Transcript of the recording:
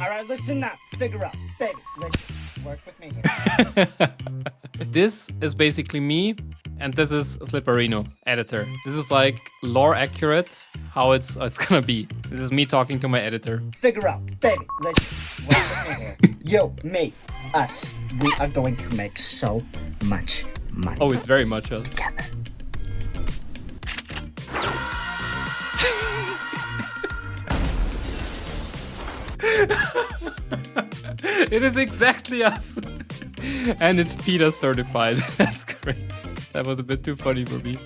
Alright, listen now. Figure out. Baby, listen. Work with me here. This is basically me, and this is Slipperino, editor. This is like lore accurate, how it's gonna be. This is me talking to my editor. Figure out. Baby, listen. Work with me here. You, me, us. We are going to make so much money. Oh, it's very much us. Together. It is exactly us. And it's PETA certified. That's great. That was a bit too funny for me.